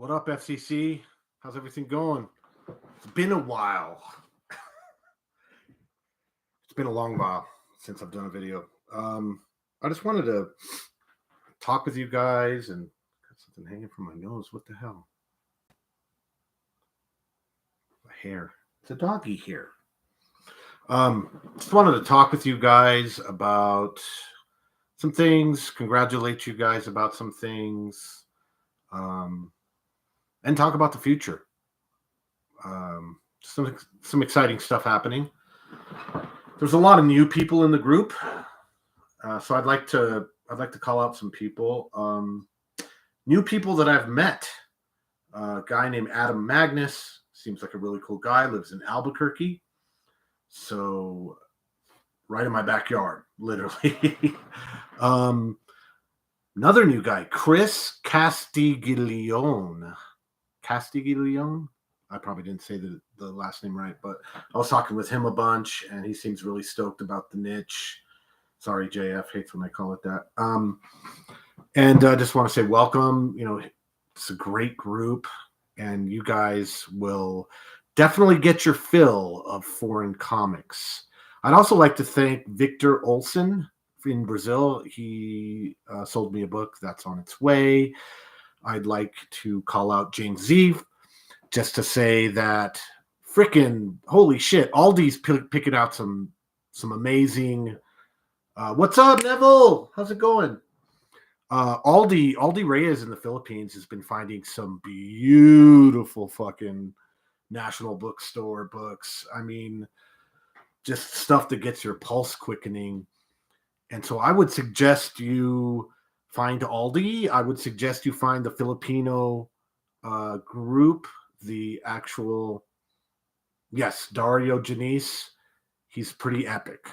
What up, FCC? How's everything going? It's been a while. It's been a long while since I've done a video. I just wanted to talk with you guys and got something hanging from my nose. What the hell? A hair. It's a doggy hair. Just wanted to talk with you guys about some things, congratulate you guys about some things, and talk about the future. Some exciting stuff happening. There's a lot of new people in the group, so I'd like to call out some people. New people that I've met. A guy named Adam Magnus seems like a really cool guy. Lives in Albuquerque, so right in my backyard, literally. Another new guy, Chris Castiglione. Castiglione? I probably didn't say the last name right, but I was talking with him a bunch, and he seems really stoked about the niche. Sorry, JF hates when I call it that. And I just want to say welcome. You know, it's a great group, and you guys will definitely get your fill of foreign comics. I'd also like to thank Victor Olsen in Brazil. He sold me a book that's on its way. I'd like to call out James Z just to say that freaking holy shit, Aldi's picking out some amazing. What's up, Neville? How's it going? Aldi Reyes in the Philippines has been finding some beautiful fucking National Bookstore books. I mean, just stuff that gets your pulse quickening. And so I would suggest you find Aldi. I would suggest you find the Filipino group, the actual, yes, Dario Janice. He's pretty epic.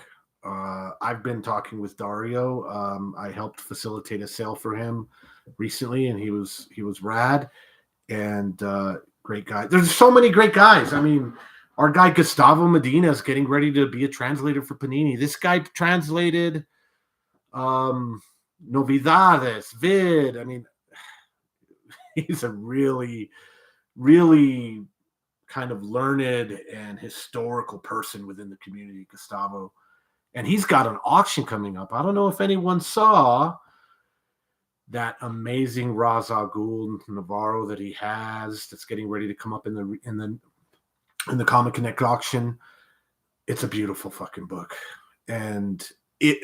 I've been talking with Dario. I helped facilitate a sale for him recently, and he was rad and great guy. There's so many great guys. I mean, our guy Gustavo Medina is getting ready to be a translator for Panini. This guy translated Novidades, Vid. I mean, he's a really, really kind of learned and historical person within the community, Gustavo. And he's got an auction coming up. I don't know if anyone saw that amazing Ra's al Ghul Navarro that he has that's getting ready to come up in the Comic Connect auction. It's a beautiful fucking book. And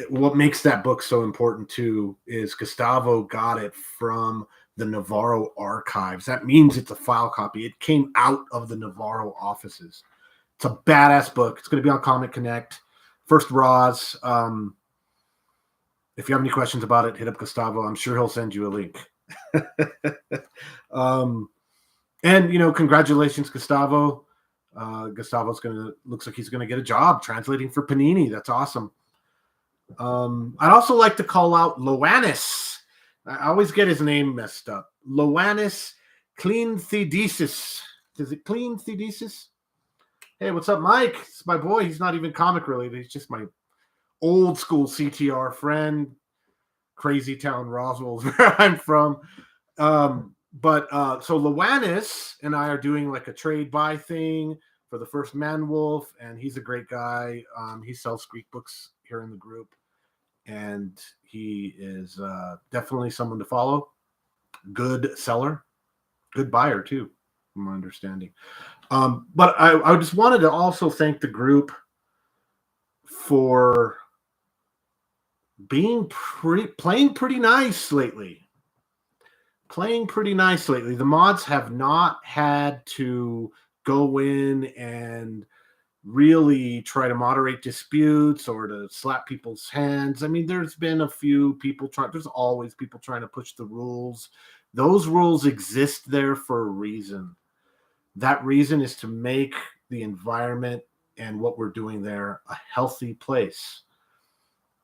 what makes that book so important too is Gustavo got it from the Navarro archives. That means it's a file copy. It came out of the Navarro offices. It's a badass book. It's going to be on Comic Connect. First Raws. If you have any questions about it, hit up Gustavo. I'm sure he'll send you a link. And, you know, congratulations, Gustavo. Gustavo's looks like he's going to get a job translating for Panini. That's awesome. I'd also like to call out Loannis. I always get his name messed up. Loannis Cleanthedesis. Is it Cleanthedesis? Hey, what's up, Mike? It's my boy. He's not even comic related. He's just my old school CTR friend. Crazy Town, Roswell's where I'm from. So Loannis and I are doing like a trade buy thing for the first Man Wolf, and he's a great guy. He sells Greek books here in the group, and he is definitely someone to follow. Good seller, good buyer too, from my understanding. But I just wanted to also thank the group for playing pretty nice lately. The mods have not had to go in and really try to moderate disputes or to slap people's hands. I mean, there's been a few people there's always people trying to push the rules. Those rules exist there for a reason. That reason is to make the environment and what we're doing there a healthy place.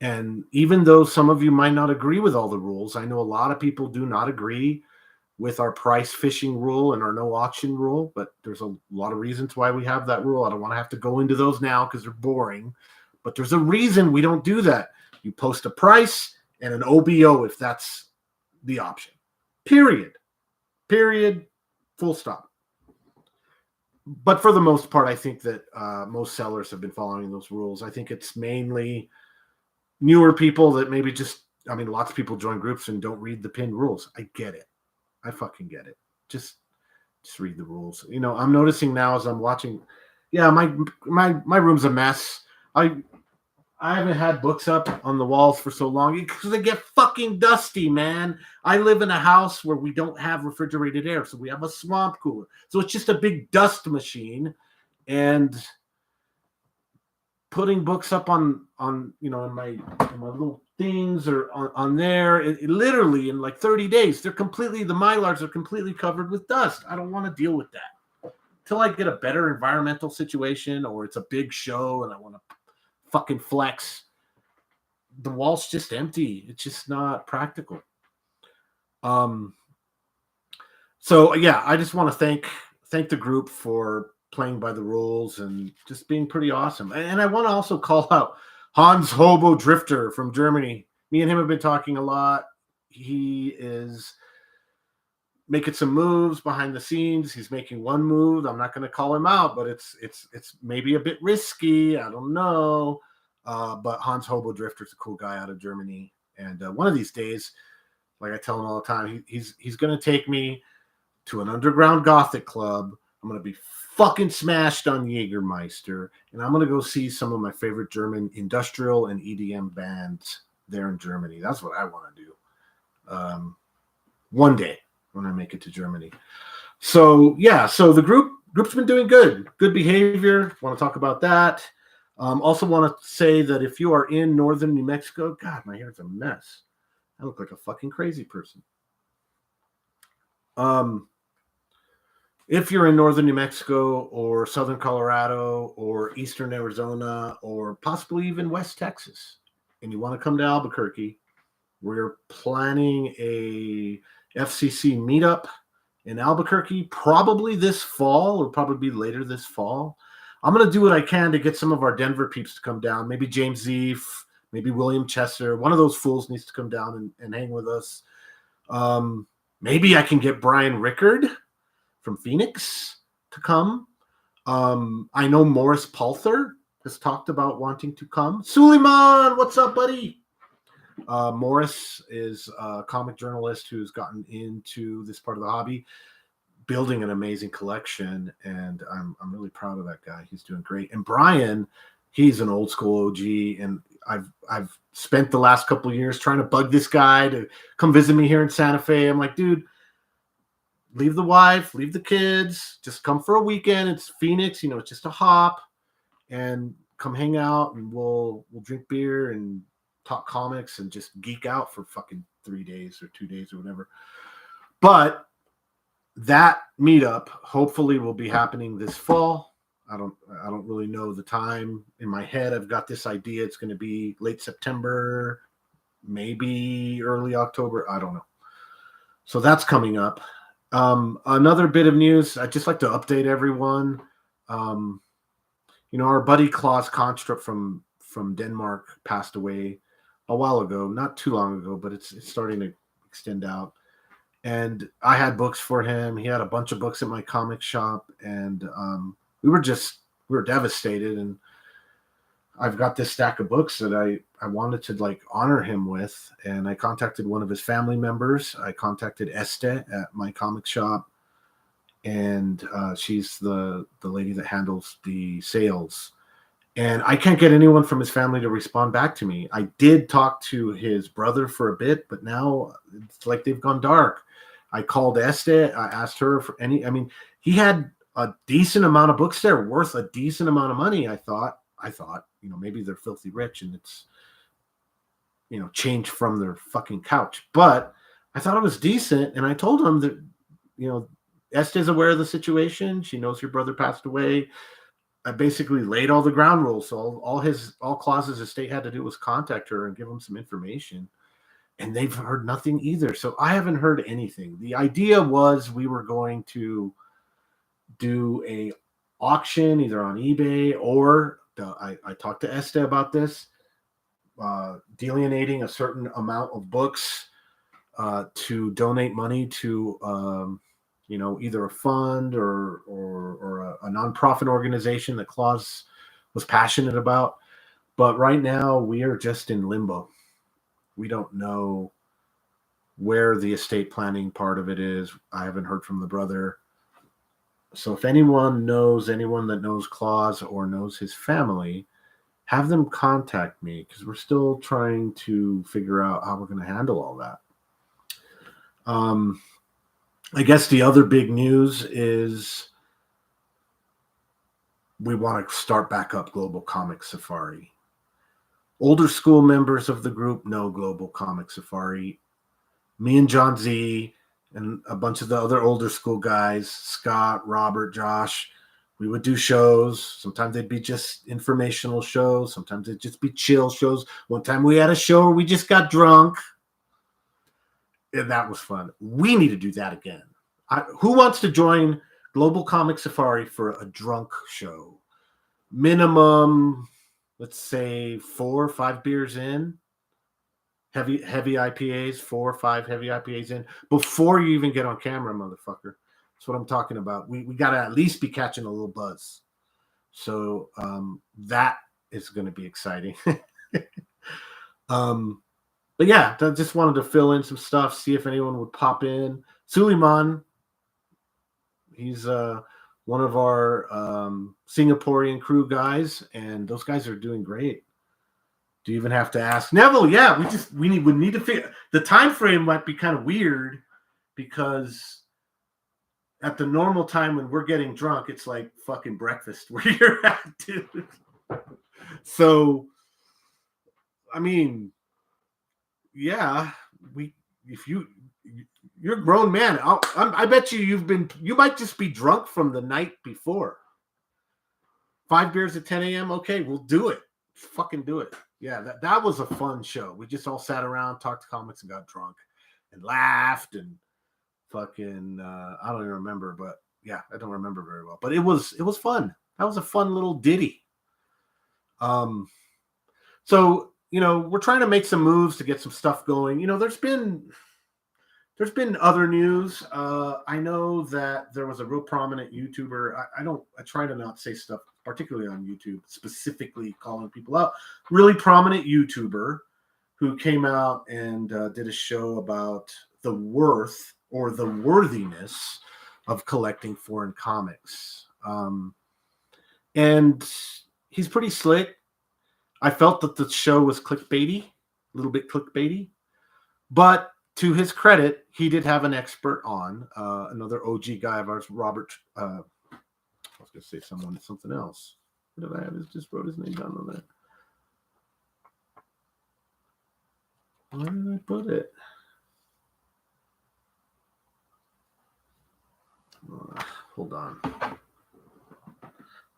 And even though some of you might not agree with all the rules, I know a lot of people do not agree with our price fishing rule and our no auction rule, but there's a lot of reasons why we have that rule. I don't want to have to go into those now because they're boring, but there's a reason we don't do that. You post a price and an OBO if that's the option. Period. Full stop. But for the most part, I think that most sellers have been following those rules. I think it's mainly newer people that maybe just, I mean, lots of people join groups and don't read the pinned rules. I get it. I fucking get it. Just read the rules. You know, I'm noticing now as I'm watching, yeah, my room's a mess. I haven't had books up on the walls for so long because they get fucking dusty, man. I live in a house where we don't have refrigerated air, so we have a swamp cooler. So it's just a big dust machine, and putting books up on you know in my little things or on there, it literally in like 30 days, the Mylars are completely covered with dust. I don't want to deal with that until I get a better environmental situation or it's a big show and I want to fucking flex. The wall's just empty. It's just not practical. So yeah, I just want to thank the group for playing by the rules and just being pretty awesome. And I want to also call out Hans Hobo Drifter from Germany. Me and him have been talking a lot. He is making some moves behind the scenes. He's making one move. I'm not going to call him out, but it's maybe a bit risky. I don't know. But Hans Hobo Drifter's a cool guy out of Germany. And one of these days, like I tell him all the time, he's going to take me to an underground Gothic club. I'm going to be fucking smashed on Jägermeister. And I'm going to go see some of my favorite German industrial and EDM bands there in Germany. That's what I want to do. One day when I make it to Germany. So yeah, so the group's been doing good behavior. Want to talk about that. Also want to say that if you are in northern New Mexico, God, my hair's a mess. I look like a fucking crazy person. If you're in northern New Mexico or southern Colorado or eastern Arizona or possibly even West Texas, and you want to come to Albuquerque, we're planning a FCC meetup in Albuquerque, probably this fall or probably later this fall. I'm going to do what I can to get some of our Denver peeps to come down. Maybe James Zeef, maybe William Chester. One of those fools needs to come down and hang with us. Maybe I can get Brian Rickard from Phoenix to come. I know Morris Palther has talked about wanting to come. Suleiman, what's up, buddy? Morris is a comic journalist who's gotten into this part of the hobby, building an amazing collection, and I'm really proud of that guy. He's doing great. And Brian, he's an old school OG, and I've spent the last couple of years trying to bug this guy to come visit me here in Santa Fe. I'm like, dude, leave the wife, leave the kids, just come for a weekend. It's Phoenix, you know, it's just a hop, and come hang out, and we'll drink beer and talk comics and just geek out for fucking 3 days or 2 days or whatever. But that meetup hopefully will be happening this fall. I don't really know the time. In my head, I've got this idea. It's going to be late September, maybe early October. I don't know. So that's coming up. Another bit of news. I'd just like to update everyone. Our buddy Klaus Konstrup from Denmark passed away a while ago, not too long ago, but it's starting to extend out. And I had books for him. He had a bunch of books at my comic shop, and we were devastated. And I've got this stack of books that I wanted to like honor him with. And I contacted one of his family members. I contacted Este at my comic shop, and she's the lady that handles the sales. And I can't get anyone from his family to respond back to me. I did talk to his brother for a bit, but now it's like they've gone dark. I called Este. I asked her for he had a decent amount of books there worth a decent amount of money. I thought, maybe they're filthy rich and it's, changed from their fucking couch. But I thought it was decent. And I told him that, Este's aware of the situation. She knows your brother passed away. I basically laid all the ground rules. So all Claus's estate had to do was contact her and give him some information. And they've heard nothing either. So I haven't heard anything. The idea was we were going to do a auction either on eBay or I talked to Este about this, delineating a certain amount of books to donate money to either a fund or a nonprofit organization that Claus was passionate about. But right now we are just in limbo. We don't know where the estate planning part of it is. I haven't heard from the brother. So if anyone that knows Claus or knows his family, have them contact me, because we're still trying to figure out how we're going to handle all that. I guess the other big news is we want to start back up Global Comic Safari. Older school members of the group know Global Comic Safari. Me and John Z and a bunch of the other older school guys, Scott, Robert, Josh, we would do shows. Sometimes they'd be just informational shows. Sometimes they'd just be chill shows. One time we had a show where we just got drunk. And that was fun. We need to do that again. Who wants to join Global Comic Safari for a drunk show? Minimum, let's say 4 or 5 beers in. Heavy IPAs, 4 or 5 heavy IPAs in before you even get on camera, motherfucker. That's what I'm talking about. We got to at least be catching a little buzz. So that is going to be exciting. But yeah, I just wanted to fill in some stuff, see if anyone would pop in. Suleiman, he's one of our Singaporean crew guys, and those guys are doing great. Do you even have to ask Neville? Yeah, we need to figure. The time frame might be kind of weird, because at the normal time when we're getting drunk, it's like fucking breakfast where you're at, dude. So, I mean, yeah, you're a grown man. I bet you might just be drunk from the night before. 5 beers at 10 a.m. Okay, we'll do it. Fucking do it. Yeah, that was a fun show. We just all sat around, talked comics, and got drunk and laughed and fucking I don't even remember, but yeah, I don't remember very well. But it was fun. That was a fun little ditty. So, we're trying to make some moves to get some stuff going. There's been other news. I know that there was a real prominent YouTuber. I try to not say stuff, particularly on YouTube, specifically calling people out. Really prominent YouTuber who came out and did a show about the worth or the worthiness of collecting foreign comics. And he's pretty slick. I felt that the show was clickbaity, a little bit clickbaity, but to his credit, he did have an expert on, another OG guy of ours, Robert. I was going to say something else. What did I have? I just wrote his name down on there. Where did I put it? Hold on.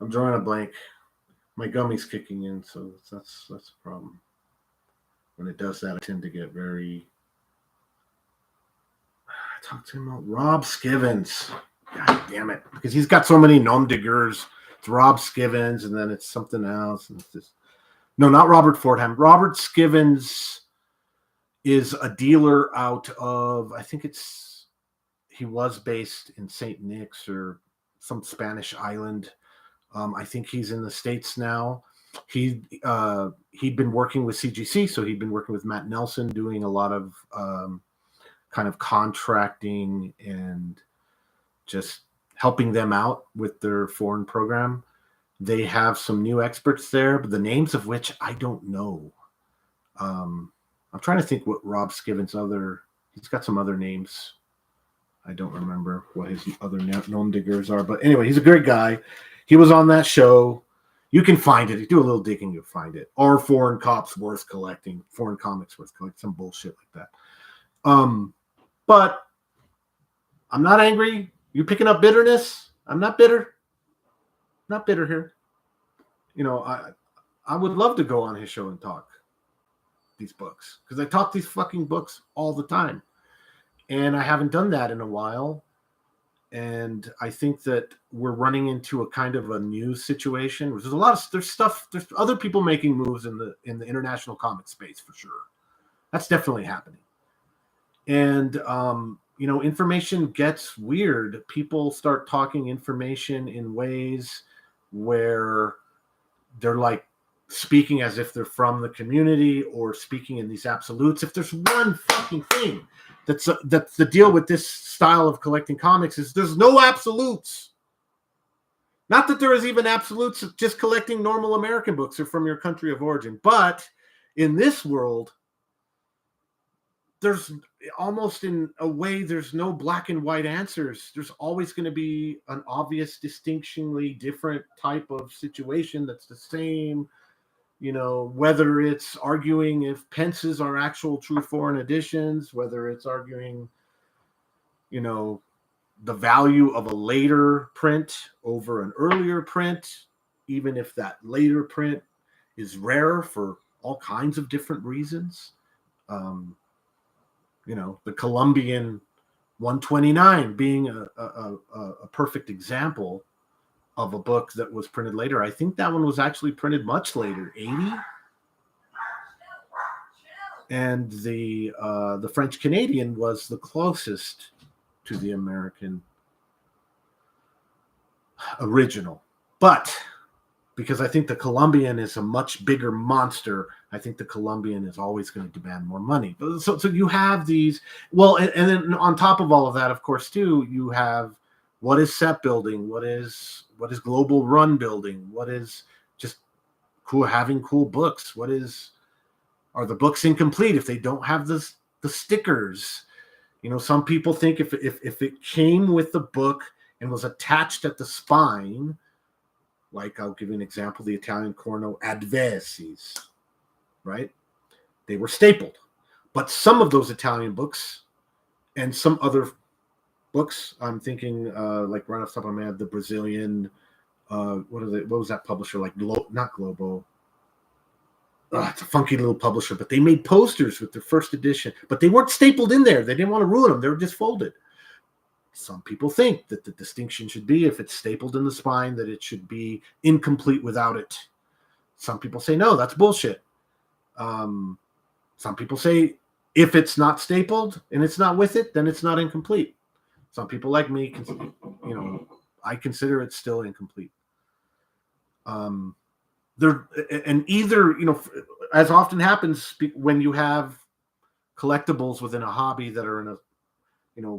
I'm drawing a blank. My gummy's kicking in, so that's a problem. When it does that, I tend to get very... I talked to him about Rob Skivens. God damn it. Because he's got so many gnome diggers. It's Rob Skivens, and then it's something else. And it's just... No, not Robert Fordham. Robert Skivens is a dealer out of, I think he was based in St. Nick's or some Spanish island. I think he's in the States now. He'd been working with CGC, so he'd been working with Matt Nelson, doing a lot of kind of contracting and just helping them out with their foreign program. They have some new experts there, but the names of which I don't know. I'm trying to think what Rob Skivens' he's got some other names. I don't remember what his other gnome diggers are, but anyway, he's a great guy. He was on that show. You can find it. You do a little digging, you'll find it. Are foreign comics worth collecting? Foreign comics worth collecting? Some bullshit like that. But I'm not angry. You picking up bitterness? I'm not bitter. Not bitter here. I would love to go on his show and talk these books, because I talk these fucking books all the time, and I haven't done that in a while. And I think that we're running into a kind of a new situation. There's other people making moves in the international comic space for sure. That's definitely happening. And information gets weird. People start talking information in ways where they're like speaking as if they're from the community or speaking in these absolutes. If there's one fucking thing that's the deal with this style of collecting comics is there's no absolutes. Not that there is even absolutes, just collecting normal American books or from your country of origin. But in this world, there's almost in a way, there's no black and white answers. There's always going to be an obvious, distinctionally different type of situation that's the same, whether it's arguing if pences are actual true foreign editions, whether it's arguing, the value of a later print over an earlier print, even if that later print is rare for all kinds of different reasons. The Colombian 129 being a perfect example of a book that was printed later. I think that one was actually printed much later, 80. And the French Canadian was the closest to the American original. But because I think the Colombian is a much bigger monster, I think the Colombian is always going to demand more money. So you have these, well, and then on top of all of that, of course, too, you have what is set building, what is global run building, what is just having cool books, are the books incomplete if they don't have the stickers? Some people think if it came with the book and was attached at the spine, like I'll give you an example, the Italian Corno Adversis, right? They were stapled. But some of those Italian books and some other books, I'm thinking like right off the top of my head, the Brazilian, what was that publisher? Like not Globo. It's a funky little publisher, but they made posters with their first edition, but they weren't stapled in there. They didn't want to ruin them. They were just folded. Some people think that the distinction should be if it's stapled in the spine, that it should be incomplete without it. Some people say, no, that's bullshit. Some people say if it's not stapled and it's not with it, then it's not incomplete. Some people like me, I consider it still incomplete. As often happens when you have collectibles within a hobby that are in a,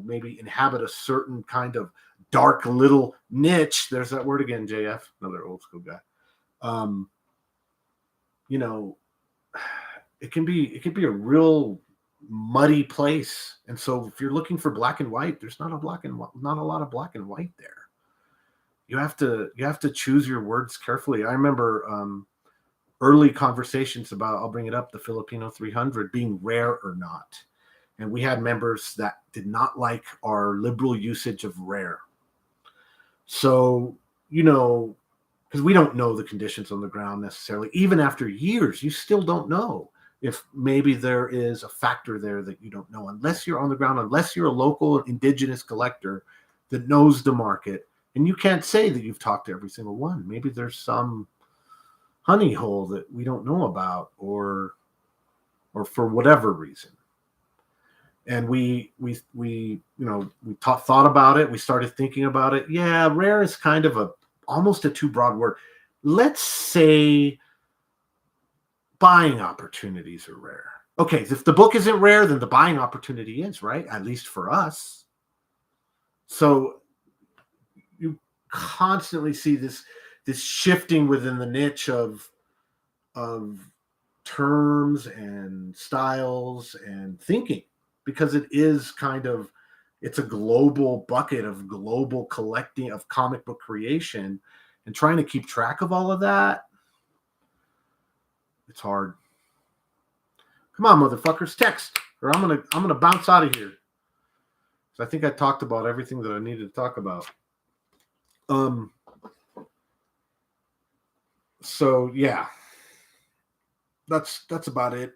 maybe inhabit a certain kind of dark little niche. There's that word again, JF, another old school guy. It can be a real muddy place. And so if you're looking for black and white, there's not a lot of black and white there. You have to choose your words carefully. I remember early conversations about, I'll bring it up, the Filipino 300 being rare or not. And we had members that did not like our liberal usage of rare. So, because we don't know the conditions on the ground necessarily. Even after years, you still don't know if maybe there is a factor there that you don't know, unless you're on the ground, unless you're a local indigenous collector that knows the market. And you can't say that you've talked to every single one. Maybe there's some honey hole that we don't know about, or for whatever reason. And we thought about it. We started thinking about it. Yeah, rare is kind of almost a too broad word. Let's say buying opportunities are rare. Okay, if the book isn't rare, then the buying opportunity is, right? At least for us. So you constantly see this shifting within the niche of terms and styles and thinking, because it is it's a global bucket of global collecting of comic book creation, and trying to keep track of all of that, it's hard. Come on, motherfuckers, text, or I'm gonna bounce out of here. So I think I talked about everything that I needed to talk about. So yeah, that's about it.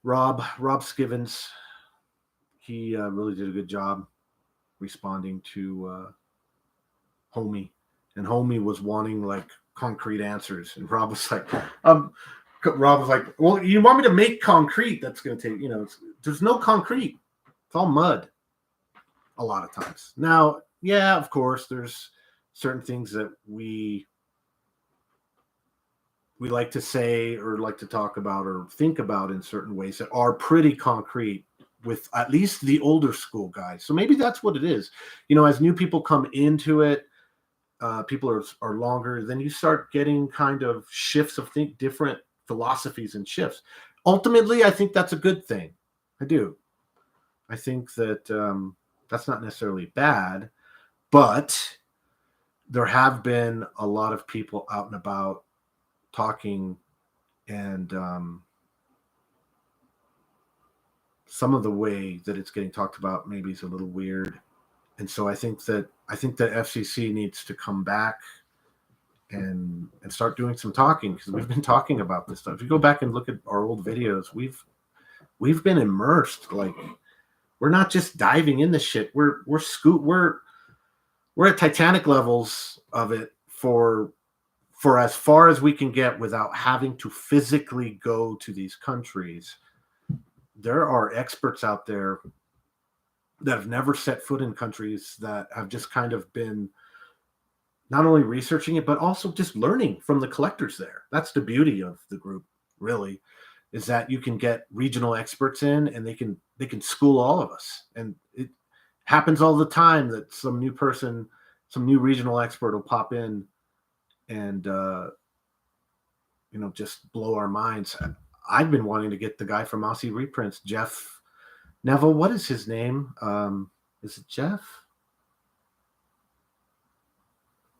Rob Skivens, he really did a good job responding to Homie, and Homie was wanting like concrete answers, and Rob was like, Rob was like, well, you want me to make concrete? That's going to take, there's no concrete. It's all mud a lot of times. Now, yeah, of course, there's certain things that we like to say or like to talk about or think about in certain ways that are pretty concrete with at least the older school guys. So maybe that's what it is. As new people come into it, people are longer, then you start getting kind of shifts of different philosophies and shifts. Ultimately, I think that's a good thing. I do. I think that that's not necessarily bad, but there have been a lot of people out and about talking, and some of the way that it's getting talked about maybe is a little weird. And so I think that FCC needs to come back and start doing some talking, because we've been talking about this stuff. If you go back and look at our old videos, we've been immersed. Like, we're not just diving in the shit. We're at Titanic levels of it for as far as we can get without having to physically go to these countries. There are experts out there that have never set foot in countries, that have just kind of been not only researching it, but also just learning from the collectors there. That's the beauty of the group, really, is that you can get regional experts in, and they can school all of us. And it happens all the time that some new regional expert will pop in and just blow our minds. I've been wanting to get the guy from Aussie Reprints, Jeff Neville. What is his name? Is it Jeff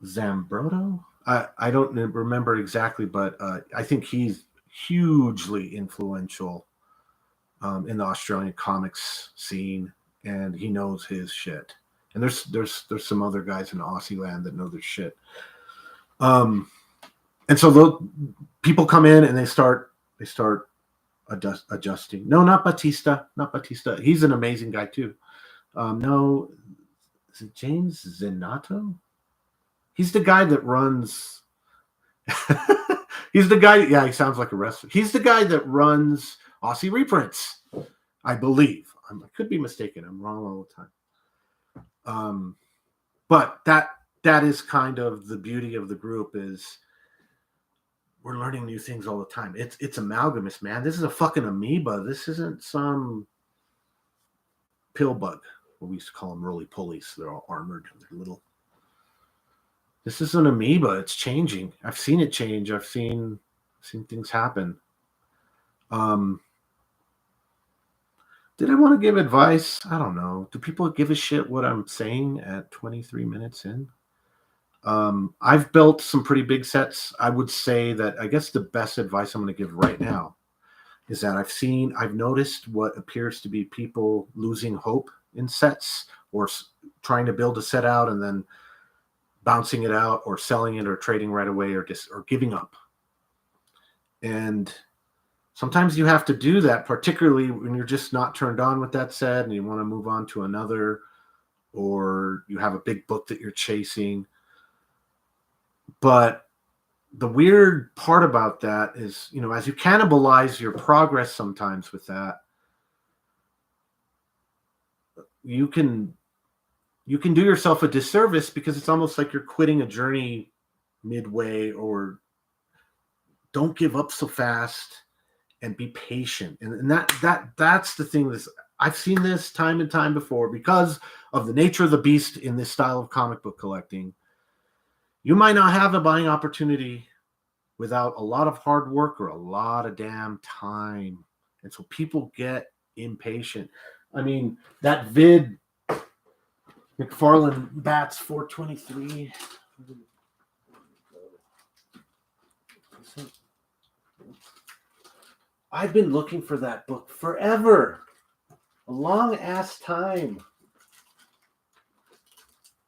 Zambroto? I don't remember exactly, but I think he's hugely influential in the Australian comics scene, and he knows his shit. And there's some other guys in Aussie land that know their shit. And so people come in and they start adjusting. No, not Batista. He's an amazing guy too. No, is it James Zenato? He's the guy that runs. He's the guy. Yeah, he sounds like a wrestler. He's the guy that runs Aussie Reprints, I believe. I could be mistaken. I'm wrong all the time. But that is kind of the beauty of the group, is we're learning new things all the time. It's amalgamous, man. This is a fucking amoeba. This isn't some pill bug. We used to call them roly-polies. They're all armored. They're little. This is an amoeba. It's changing. I've seen it change. I've seen things happen. Did I want to give advice? I don't know. Do people give a shit what I'm saying at 23 minutes in? I've built some pretty big sets. I would say that I guess the best advice I'm going to give right now is that I've noticed what appears to be people losing hope in sets, or trying to build a set out and then bouncing it out, or selling it, or trading right away, or giving up. And sometimes you have to do that, particularly when you're just not turned on with that set and you want to move on to another, or you have a big book that you're chasing. But the weird part about that is, as you cannibalize your progress sometimes with that, you can do yourself a disservice, because it's almost like you're quitting a journey midway. Or don't give up so fast, and be patient. And that's the thing. I've seen this time and time before, because of the nature of the beast in this style of comic book collecting. You might not have a buying opportunity without a lot of hard work or a lot of damn time. And so people get impatient. I mean, that vid, McFarlane Bats 423. I've been looking for that book forever. A long ass time.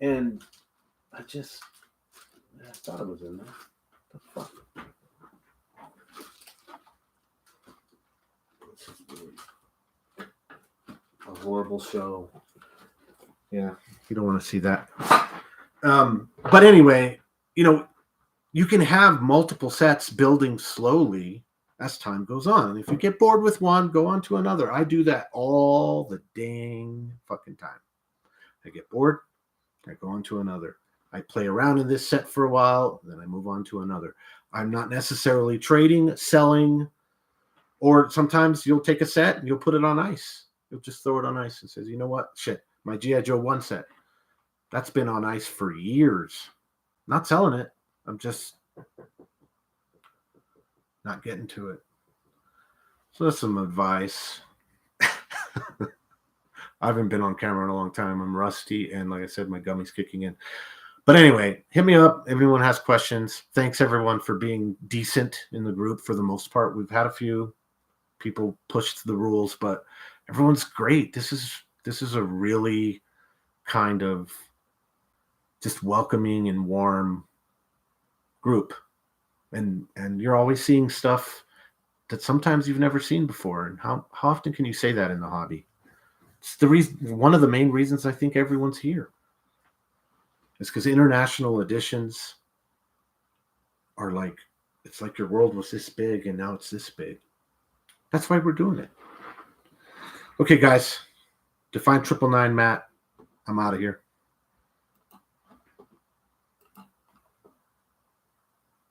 And I thought it was in there. What the fuck? This is really a horrible show. Yeah, you don't want to see that. But anyway, you can have multiple sets building slowly, as time goes on. And if you get bored with one, go on to another. I do that all the dang fucking time. I get bored, I go on to another. I play around in this set for a while, then I move on to another. I'm not necessarily trading, selling, or sometimes you'll take a set and you'll put it on ice. You'll just throw it on ice and says, you know what? Shit, my G.I. Joe 1 set. That's been on ice for years. Not selling it. I'm just not getting to it. So that's some advice. I haven't been on camera in a long time. I'm rusty, and like I said, my gummy's kicking in. But anyway, hit me up. Everyone has questions. Thanks, everyone, for being decent in the group for the most part. We've had a few people push the rules, but everyone's great. This is a really kind of just welcoming and warm group. And you're always seeing stuff that sometimes you've never seen before. And how often can you say that in the hobby? It's the reason, one of the main reasons I think everyone's here. It's because international editions are like, it's like your world was this big and now it's this big. That's why we're doing it. Okay, guys. Define 999 Matt. I'm out of here.